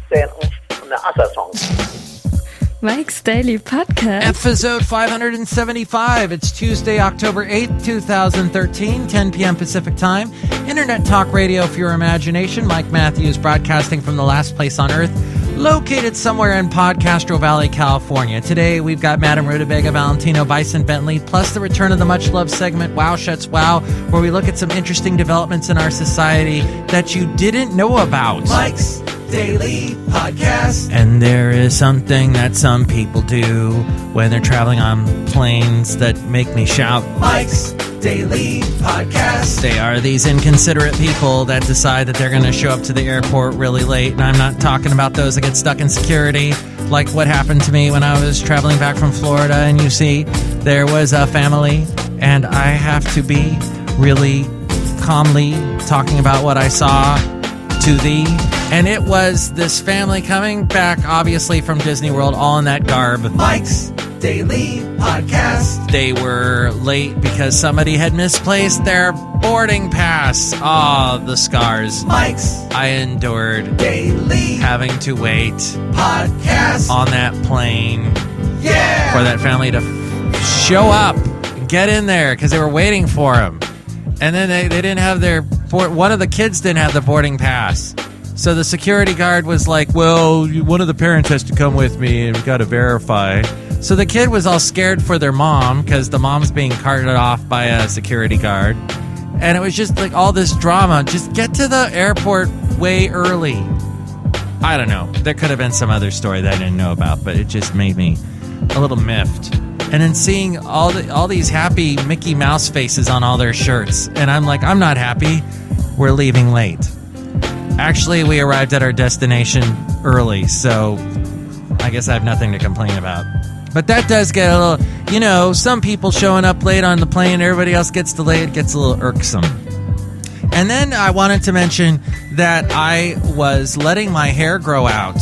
zijn ons een assassong. Mike's Daily Podcast. Episode 575. It's Tuesday, October 8th, 2013, 10 p.m. Pacific Time. Internet talk radio for your imagination. Mike Matthews broadcasting from the last place on earth, located somewhere in Podcastro Valley, California. Today, we've got Madame Rutabaga, Valentino, Bison Bentley, plus the return of the much-loved segment, Wow Shuts Wow, where we look at some interesting developments in our society that you didn't know about. Mike's Daily Podcast. And there is something that some people do when they're traveling on planes that make me shout, Mike's Daily Podcast. They are these inconsiderate people that decide that they're going to show up to the airport really late. And I'm not talking about those that get stuck in security, like what happened to me when I was traveling back from Florida. And you see, there was a family, and I have to be really calmly talking about what I saw to thee. And it was this family coming back, obviously, from Disney World, all in that garb. Mike's Daily Podcast. They were late because somebody had misplaced their boarding pass. Oh, the scars. Mike's I endured Daily having to wait Podcast. on that plane Yeah! for that family to show up, get in there, because they were waiting for them. And then they didn't have their... One of the kids didn't have the boarding pass. So the security guard was like, well, one of the parents has to come with me and we've got to verify. So the kid was all scared for their mom because the mom's being carted off by a security guard. And it was just like all this drama. Just get to the airport way early. I don't know. There could have been some other story that I didn't know about, but it just made me a little miffed. And then seeing all these happy Mickey Mouse faces on all their shirts. And I'm like, I'm not happy. We're leaving late. Actually, we arrived at our destination early, so I guess I have nothing to complain about. But that does get a little, some people showing up late on the plane, everybody else gets delayed, gets a little irksome. And then I wanted to mention that I was letting my hair grow out.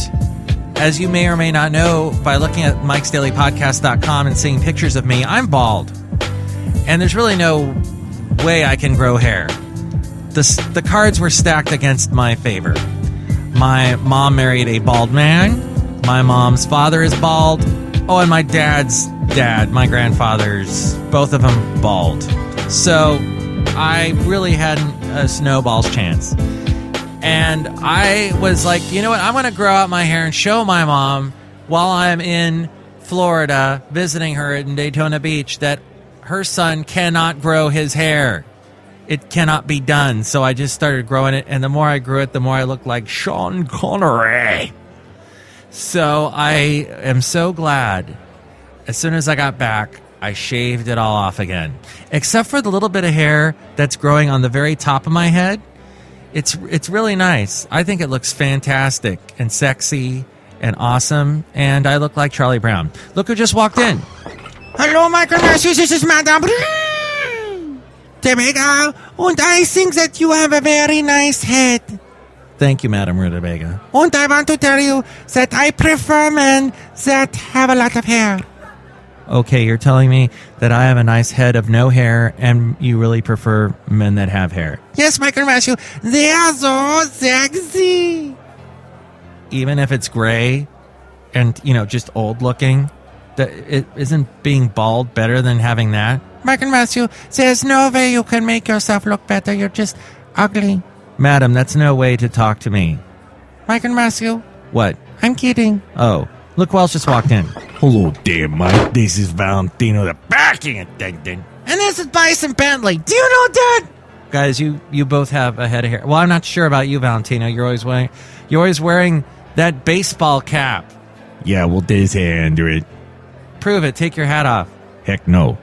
As you may or may not know, by looking at mikesdailypodcast.com and seeing pictures of me, I'm bald. And there's really no way I can grow hair. The cards were stacked against my favor. My mom married a bald man. My mom's father is bald. Oh, and my dad's dad, my grandfather's, both of them bald. So I really hadn't a snowball's chance. And I was like, you know what? I'm going to grow out my hair and show my mom while I'm in Florida visiting her in Daytona Beach that her son cannot grow his hair. It cannot be done. So I just started growing it. And the more I grew it, the more I looked like Sean Connery. So I am so glad. As soon as I got back, I shaved it all off again. Except for the little bit of hair that's growing on the very top of my head. It's really nice. I think it looks fantastic and sexy and awesome. And I look like Charlie Brown. Look who just walked in. Hello, Michael Matthews. This is Madame Rutabaga, and I think that you have a very nice head. Thank you, Madame Rutabaga. And I want to tell you that I prefer men that have a lot of hair. Okay, you're telling me that I have a nice head of no hair, and you really prefer men that have hair. Yes, Michael Matthews. They are so sexy. Even if it's gray and, just old looking, isn't being bald better than having that? Michael Matthews, there's no way you can make yourself look better. You're just ugly. Madam, that's no way to talk to me. Michael Matthews. What? I'm kidding. Oh, look who else just walked in. Hello there, Mike. This is Valentino, the parking attendant. And this is Bison Bentley. Do you know that? Guys, you both have a head of hair. Well, I'm not sure about you, Valentino. You're always wearing that baseball cap. Yeah, well, there's hair under it. Prove it. Take your hat off. Heck no.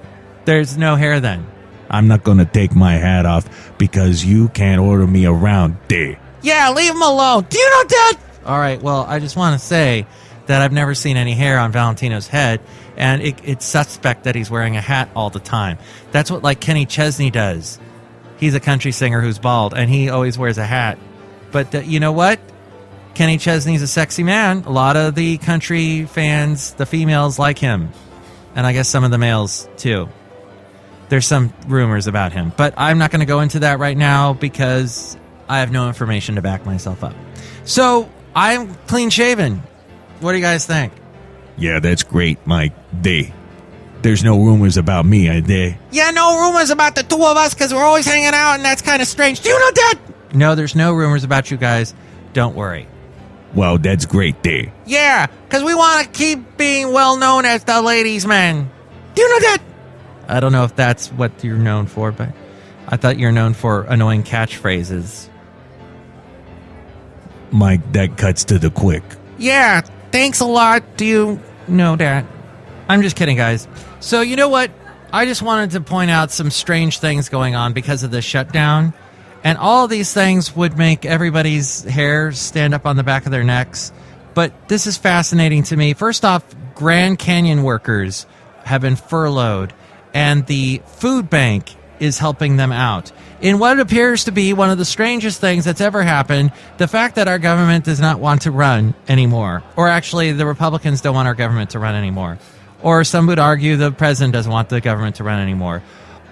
There's no hair then. I'm not going to take my hat off because you can't order me around there. Yeah, leave him alone. Do you know that? All right, well, I just want to say that I've never seen any hair on Valentino's head, and it's suspect that he's wearing a hat all the time. That's what, like, Kenny Chesney does. He's a country singer who's bald, and he always wears a hat. But you know what? Kenny Chesney's a sexy man. A lot of the country fans, the females, like him. And I guess some of the males, too. There's some rumors about him. But I'm not going to go into that right now because I have no information to back myself up. So I'm clean shaven. What do you guys think? Yeah, that's great, Mike. There's no rumors about me, are there? Yeah, no rumors about the two of us because we're always hanging out, and that's kind of strange. Do you know that? No, there's no rumors about you guys. Don't worry. Well, that's great there. Yeah, because we want to keep being well known as the ladies' man. Do you know that? I don't know if that's what you're known for, but I thought you're known for annoying catchphrases. Mike, that cuts to the quick. Yeah, thanks a lot. Do you know that? I'm just kidding, guys. So, you know what? I just wanted to point out some strange things going on because of the shutdown. And all of these things would make everybody's hair stand up on the back of their necks. But this is fascinating to me. First off, Grand Canyon workers have been furloughed, and the food bank is helping them out. In what appears to be one of the strangest things that's ever happened, the fact that our government does not want to run anymore. Or actually, the Republicans don't want our government to run anymore. Or some would argue the president doesn't want the government to run anymore.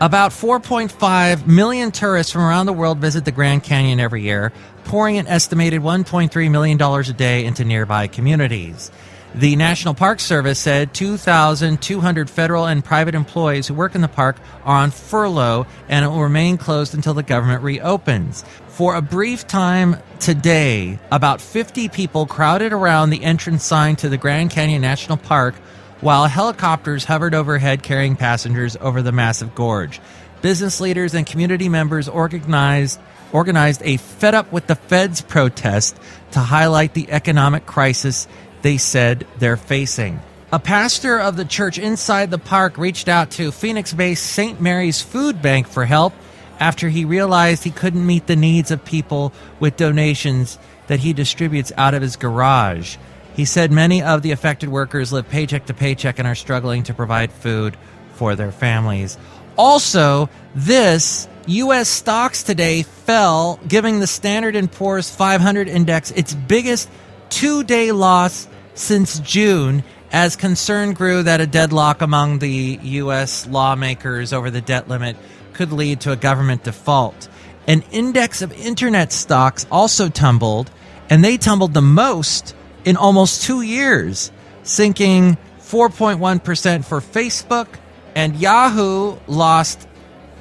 About 4.5 million tourists from around the world visit the Grand Canyon every year, pouring an estimated $1.3 million a day into nearby communities. The National Park Service said 2,200 federal and private employees who work in the park are on furlough and it will remain closed until the government reopens. For a brief time today, about 50 people crowded around the entrance sign to the Grand Canyon National Park while helicopters hovered overhead carrying passengers over the massive gorge. Business leaders and community members organized a Fed Up with the Feds protest to highlight the economic crisis they said they're facing. A pastor of the church inside the park reached out to Phoenix-based St. Mary's Food Bank for help after he realized he couldn't meet the needs of people with donations that he distributes out of his garage. He said many of the affected workers live paycheck to paycheck and are struggling to provide food for their families. Also, this U.S. stocks today fell, giving the Standard & Poor's 500 index its biggest two-day loss since June, as concern grew that a deadlock among the U.S. lawmakers over the debt limit could lead to a government default. An index of internet stocks also tumbled, and they tumbled the most in almost 2 years, sinking 4.1% for Facebook, and Yahoo lost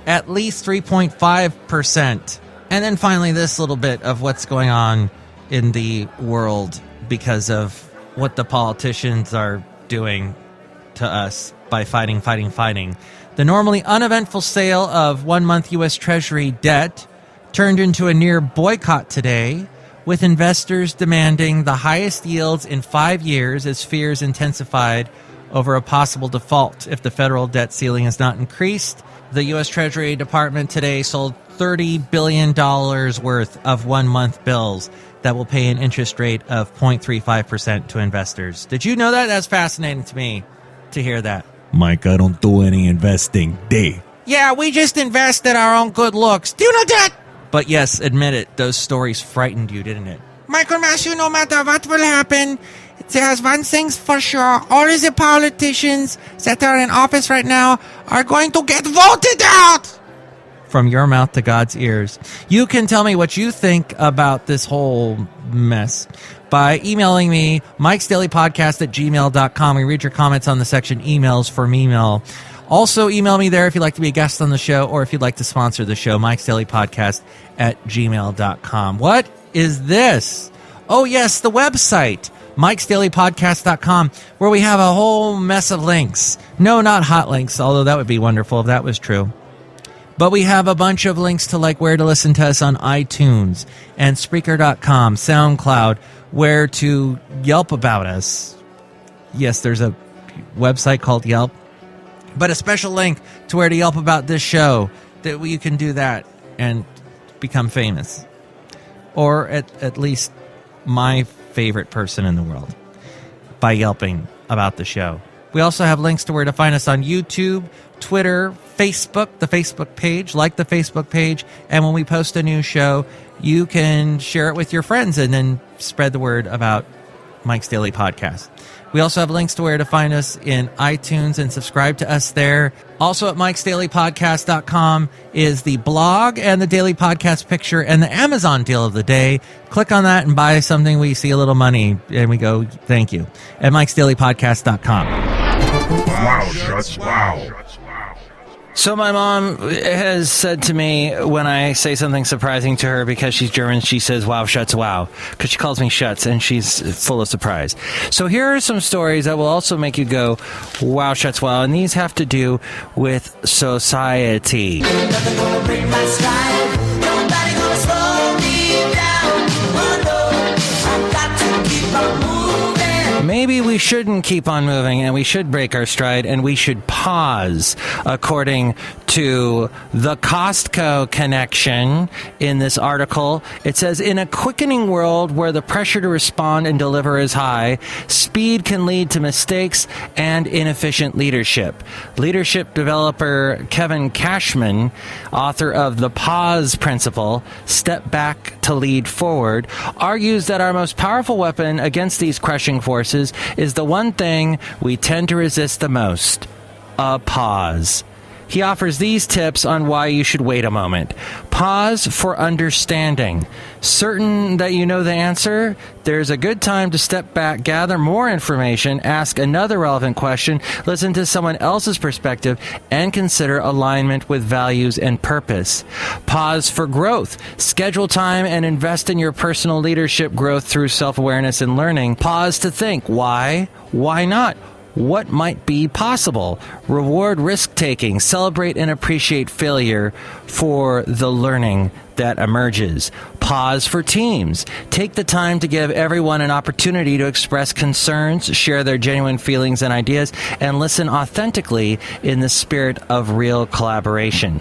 at least 3.5%. And then finally, this little bit of what's going on in the world because of what the politicians are doing to us by fighting. The normally uneventful sale of 1 month U.S. Treasury debt turned into a near boycott today, with investors demanding the highest yields in 5 years as fears intensified over a possible default if the federal debt ceiling is not increased. The U.S. Treasury Department today sold $30 billion worth of 1 month bills that will pay an interest rate of 0.35% to investors. Did you know that? That's fascinating to me to hear that. Mike, I don't do any investing. Yeah, we just invested our own good looks. Do you know that? But yes, admit it, those stories frightened you, didn't it? Michael Matthew, no matter what will happen, there's one thing's for sure. All of the politicians that are in office right now are going to get voted out. From your mouth to God's ears. You can tell me what you think about this whole mess by emailing me, mikesdailypodcast@gmail.com. We read your comments on the section emails for email. Also, email me there if you'd like to be a guest on the show or if you'd like to sponsor the show, mikesdailypodcast@gmail.com. What is this? Oh, yes, the website, mikesdailypodcast.com, where we have a whole mess of links. No, not hot links, although that would be wonderful if that was true. But we have a bunch of links to like where to listen to us on iTunes and Spreaker.com, SoundCloud, where to Yelp about us. Yes, there's a website called Yelp. But a special link to where to Yelp about this show, that you can do that and become famous. Or at least my favorite person in the world by Yelping about the show. We also have links to where to find us on YouTube, Twitter, Facebook, the Facebook page, like the Facebook page. And when we post a new show, you can share it with your friends and then spread the word about Mike's Daily Podcast. We also have links to where to find us in iTunes and subscribe to us there. Also at mikesdailypodcast.com is the blog and the daily podcast picture and the Amazon deal of the day. Click on that and buy something. We see a little money and we go, thank you, at mikesdailypodcast.com. Wow, Shuts, wow. So my mom has said to me when I say something surprising to her, because she's German, she says, wow, Shuts, wow, because she calls me Shuts, and she's full of surprise. So here are some stories that will also make you go, wow, Shuts, wow, and these have to do with society. Nothing gonna break my stride. Nobody gonna slow me down. Oh no, I've got to keep on moving. Maybe we shouldn't keep on moving, and we should break our stride, and we should pause, according to the Costco connection in this article. It says, in a quickening world where the pressure to respond and deliver is high, speed can lead to mistakes and inefficient leadership. Leadership developer Kevin Cashman, author of The Pause Principle, Step Back to Lead Forward, argues that our most powerful weapon against these crushing forces is the one thing we tend to resist the most: a pause. He offers these tips on why you should wait a moment. Pause for understanding. Certain that you know the answer? There's a good time to step back, gather more information, ask another relevant question, listen to someone else's perspective, and consider alignment with values and purpose. Pause for growth. Schedule time and invest in your personal leadership growth through self-awareness and learning. Pause to think. Why? Why not? What might be possible? Reward risk-taking. Celebrate and appreciate failure for the learning that emerges. Pause for teams. Take the time to give everyone an opportunity to express concerns, share their genuine feelings and ideas, and listen authentically in the spirit of real collaboration.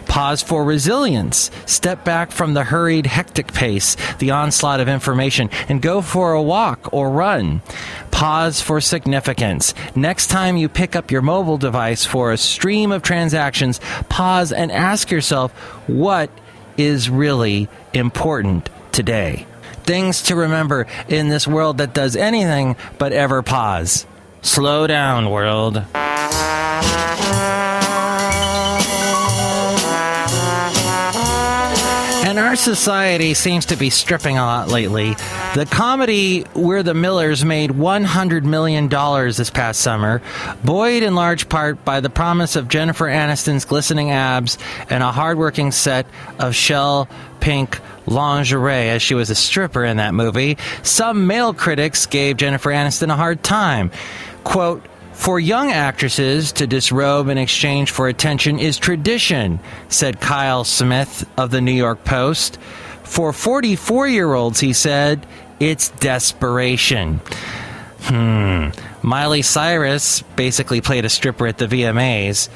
Pause for resilience. Step back from the hurried, hectic pace, the onslaught of information, and go for a walk or run. Pause for significance. Next time you pick up your mobile device for a stream of transactions, pause and ask yourself, what is really important today? Things to remember in this world that does anything but ever pause. Slow down, world. And our society seems to be stripping a lot lately. The comedy We're the Millers made $100 million this past summer, buoyed in large part by the promise of Jennifer Aniston's glistening abs and a hardworking set of shell pink lingerie, as she was a stripper in that movie. Some male critics gave Jennifer Aniston a hard time. Quote, "For young actresses to disrobe in exchange for attention is tradition," said Kyle Smith of the New York Post. For 44-year-olds, he said, it's desperation. Miley Cyrus basically played a stripper at the VMAs.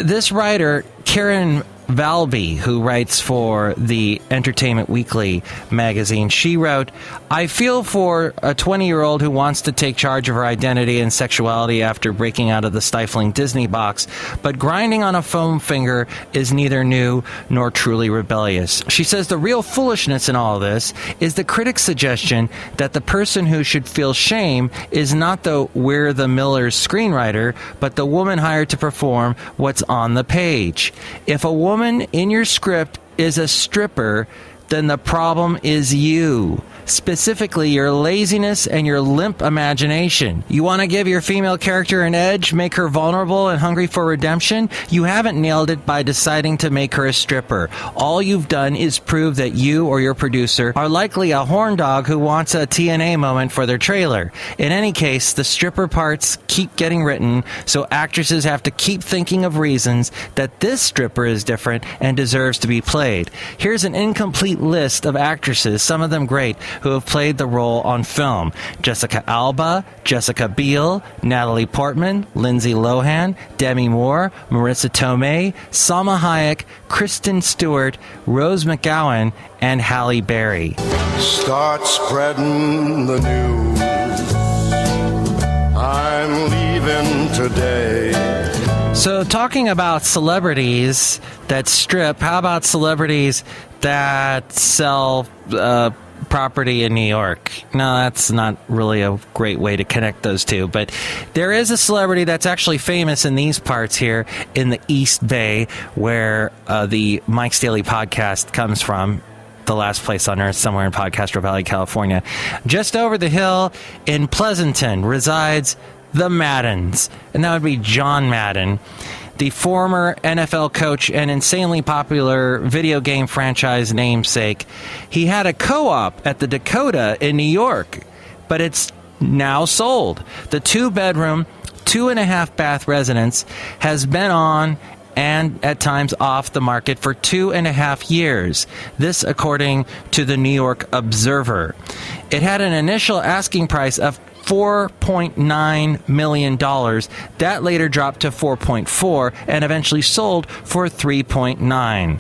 This writer, Karen Valby, who writes for the Entertainment Weekly magazine, she wrote, "I feel for a 20-year-old who wants to take charge of her identity and sexuality after breaking out of the stifling Disney box, but grinding on a foam finger is neither new nor truly rebellious." She says the real foolishness in all of this is the critic's suggestion that the person who should feel shame is not the We're the Millers screenwriter, but the woman hired to perform what's on the page. If a woman in your script is a stripper, then the problem is you. Specifically, your laziness and your limp imagination. You want to give your female character an edge, make her vulnerable and hungry for redemption? You haven't nailed it by deciding to make her a stripper. All you've done is prove that you or your producer are likely a horn dog who wants a TNA moment for their trailer. In any case, the stripper parts keep getting written, so actresses have to keep thinking of reasons that this stripper is different and deserves to be played. Here's an incomplete list of actresses, some of them great, who have played the role on film: Jessica Alba, Jessica Biel, Natalie Portman, Lindsay Lohan, Demi Moore, Marissa Tomei, Salma Hayek, Kristen Stewart, Rose McGowan, and Halle Berry. Start spreading the news. I'm leaving today. So talking about celebrities that strip, how about celebrities that sell property in New York. No, that's not really a great way to connect those two. But there is a celebrity that's actually famous in these parts here in the East Bay, where the Mike's Daily podcast comes from. The last place on earth, somewhere in Podcastro Valley, California. Just over the hill in Pleasanton resides the Maddens, and that would be John Madden, the former NFL coach and insanely popular video game franchise namesake. He had a co-op at the Dakota in New York, but it's now sold. The 2-bedroom, 2.5-bath residence has been on and at times off the market for 2.5 years. This according to the New York Observer. It had an initial asking price of $4.9 million. That later dropped to $4.4 and eventually sold for $3.9.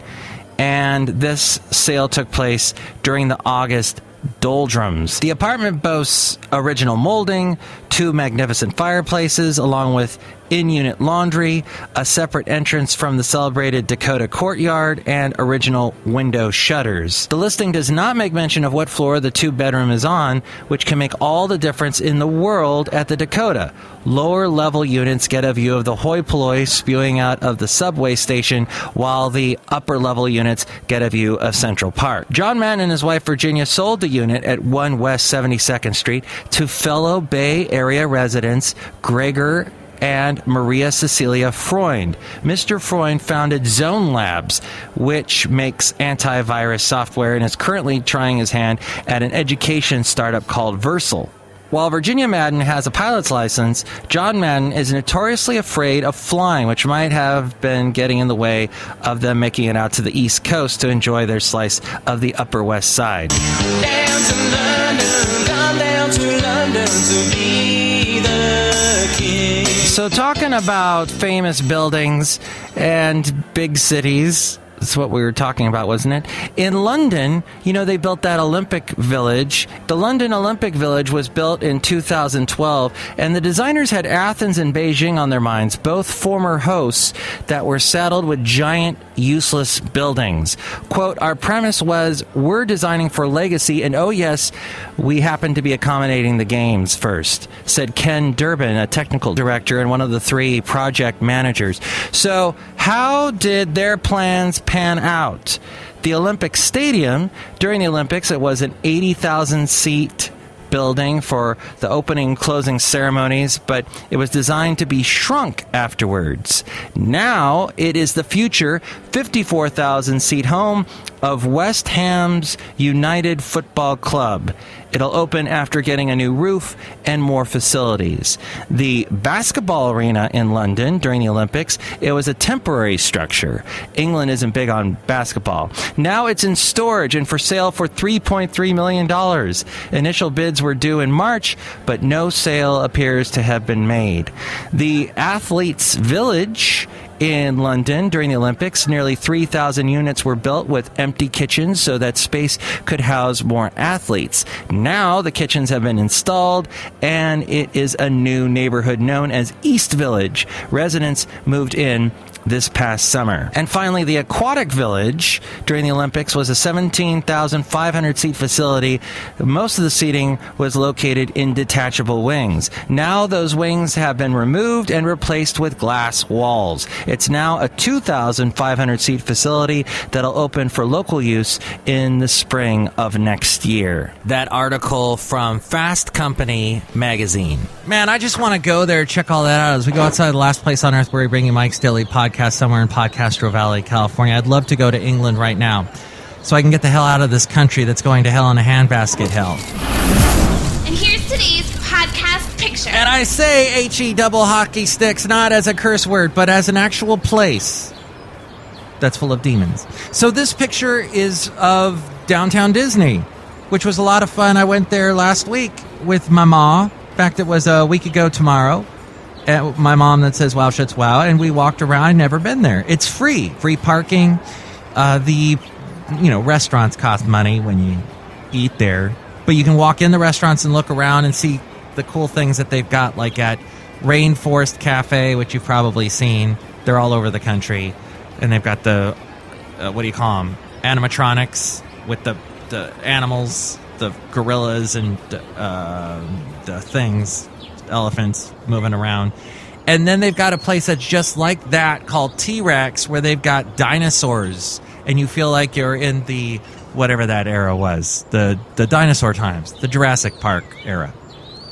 And this sale took place during the August doldrums. The apartment boasts original molding, 2 magnificent fireplaces, along with in-unit laundry, a separate entrance from the celebrated Dakota courtyard, and original window shutters. The listing does not make mention of what floor the 2-bedroom is on, which can make all the difference in the world at the Dakota. Lower-level units get a view of the hoi polloi spewing out of the subway station, while the upper-level units get a view of Central Park. John Madden and his wife Virginia sold the unit at 1 West 72nd Street to fellow Bay Area residents Gregor and Maria Cecilia Freund. Mr. Freund founded Zone Labs, which makes antivirus software, and is currently trying his hand at an education startup called Versal. While Virginia Madden has a pilot's license, John Madden is notoriously afraid of flying, which might have been getting in the way of them making it out to the East Coast to enjoy their slice of the Upper West Side. Down to London, come down to London to be the king. So talking about famous buildings and big cities, that's what we were talking about, wasn't it? In London, you know, they built that Olympic Village. The London Olympic Village was built in 2012, and the designers had Athens and Beijing on their minds, both former hosts that were saddled with giant, useless buildings. Quote, our premise was, we're designing for legacy, and oh yes, we happen to be accommodating the games first, said Ken Durbin, a technical director and one of the 3 project managers. So how did their plans pan out? The Olympic Stadium, during the Olympics, it was an 80,000 seat building for the opening and closing ceremonies, but it was designed to be shrunk afterwards. Now it is the future 54,000 seat home of West Ham's United Football Club. It'll open after getting a new roof and more facilities. The basketball arena in London during the Olympics, it was a temporary structure. England isn't big on basketball. Now it's in storage and for sale for $3.3 million. Initial bids were due in March, but no sale appears to have been made. The Athletes' Village in London during the Olympics, nearly 3,000 units were built with empty kitchens so that space could house more athletes. Now the kitchens have been installed and it is a new neighborhood known as East Village. Residents moved in this past summer. And finally, the Aquatic Village during the Olympics was a 17,500 seat facility. Most of the seating was located in detachable wings. Now those wings have been removed and replaced with glass walls. It's now a 2,500 seat facility that'll open for local use in the spring of next year. That article from Fast Company magazine. Man, I just want to go there, check all that out as we go outside the last place on earth where we bring you Mike's Daily Podcast somewhere in Podcastro Valley, California. I'd love to go to England right now so I can get the hell out of this country that's going to hell in a handbasket hell. And here's today's podcast picture. And I say H-E double hockey sticks not as a curse word, but as an actual place that's full of demons. So this picture is of downtown Disney, which was a lot of fun. I went there last week with my mom. In fact, it was a week ago tomorrow. My mom that says wow shits wow, and we walked around. I'd never been there. It's free parking. The restaurants cost money when you eat there, but you can walk in the restaurants and look around and see the cool things that they've got, like at Rainforest Cafe, which you've probably seen. They're all over the country, and they've got the what do you call them? Animatronics with the animals the gorillas and the things, elephants moving around. And then they've got a place that's just like that called T-Rex, where they've got dinosaurs, and you feel like you're in the whatever that era was, the dinosaur times, the Jurassic Park era.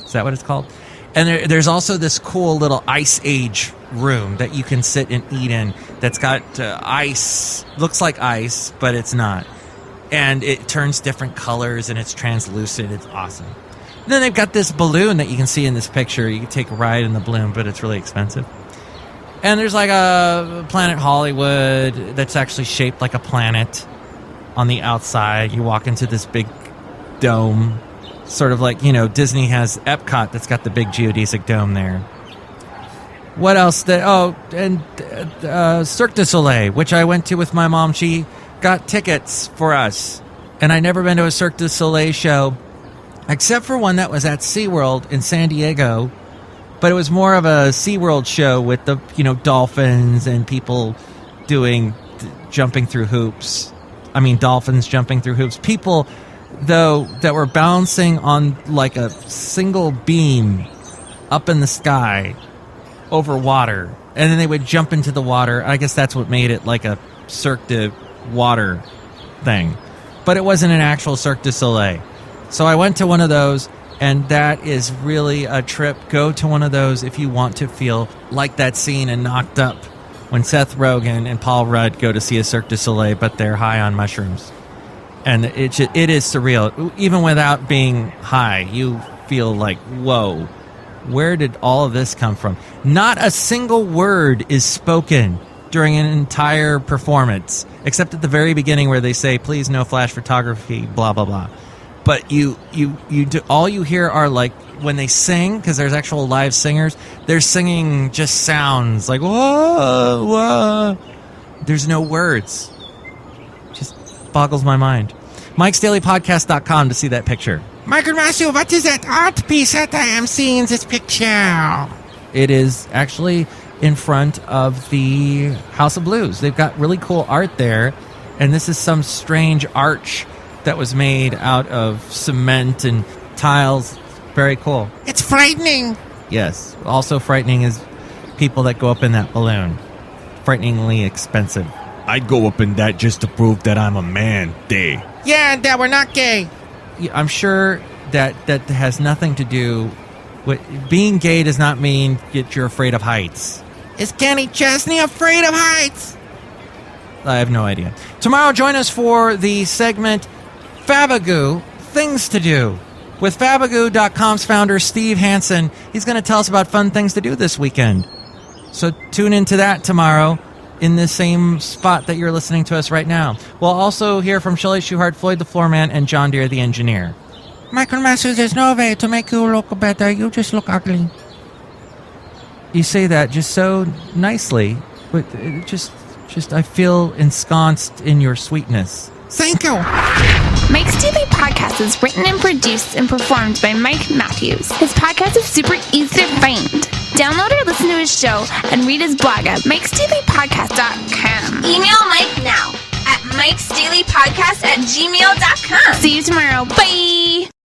Is that what it's called? And there's also this cool little Ice Age room that you can sit and eat in that's got ice, looks like ice, but it's not. And it turns different colors, and it's translucent. It's awesome. And then they've got this balloon that you can see in this picture. You can take a ride in the balloon, but it's really expensive. And there's like a Planet Hollywood that's actually shaped like a planet on the outside. You walk into this big dome, sort of like, Disney has Epcot that's got the big geodesic dome there. What else? Cirque du Soleil, which I went to with my mom. She got tickets for us. And I'd never been to a Cirque du Soleil show, except for one that was at SeaWorld in San Diego. But it was more of a SeaWorld show with the, dolphins and people jumping through hoops. I mean, dolphins jumping through hoops. People, though, that were bouncing on like a single beam up in the sky over water. And then they would jump into the water. I guess that's what made it like a Cirque du Water thing. But it wasn't an actual Cirque du Soleil. So I went to one of those, and that is really a trip. Go to one of those if you want to feel like that scene in Knocked Up when Seth Rogen and Paul Rudd go to see a Cirque du Soleil, but they're high on mushrooms. And it is surreal. Even without being high, you feel like, whoa, where did all of this come from? Not a single word is spoken during an entire performance, except at the very beginning where they say, please no flash photography, blah, blah, blah. But you do, all you hear are like when they sing, because there's actual live singers, they're singing just sounds like, whoa, whoa. There's no words. Just boggles my mind. Mike'sDailyPodcast.com to see that picture. Michael Matthew, what is that art piece that I am seeing in this picture? It is actually in front of the House of Blues. They've got really cool art there, and this is some strange arch that was made out of cement and tiles. Very cool. It's frightening. Yes. Also frightening is people that go up in that balloon. Frighteningly expensive. I'd go up in that just to prove that I'm a man. Day. Yeah, and that we're not gay. I'm sure that has nothing to do with... Being gay does not mean that you're afraid of heights. Is Kenny Chesney afraid of heights? I have no idea. Tomorrow, join us for the segment Fabagoo, Things to Do, with Fabagoo.com's founder, Steve Hansen. He's going to tell us about fun things to do this weekend. So tune into that tomorrow in the same spot that you're listening to us right now. We'll also hear from Shelley Shuhart, Floyd the Floorman, and John Deere the Engineer. Michael Masters, there's no way to make you look better. You just look ugly. You say that just so nicely, but it just I feel ensconced in your sweetness. Thank you. Mike's Daily Podcast is written and produced and performed by Mike Matthews. His podcast is super easy to find. Download or listen to his show and read his blog at mikesdailypodcast.com. Email Mike now at mikesdailypodcast@gmail.com. See you tomorrow. Bye.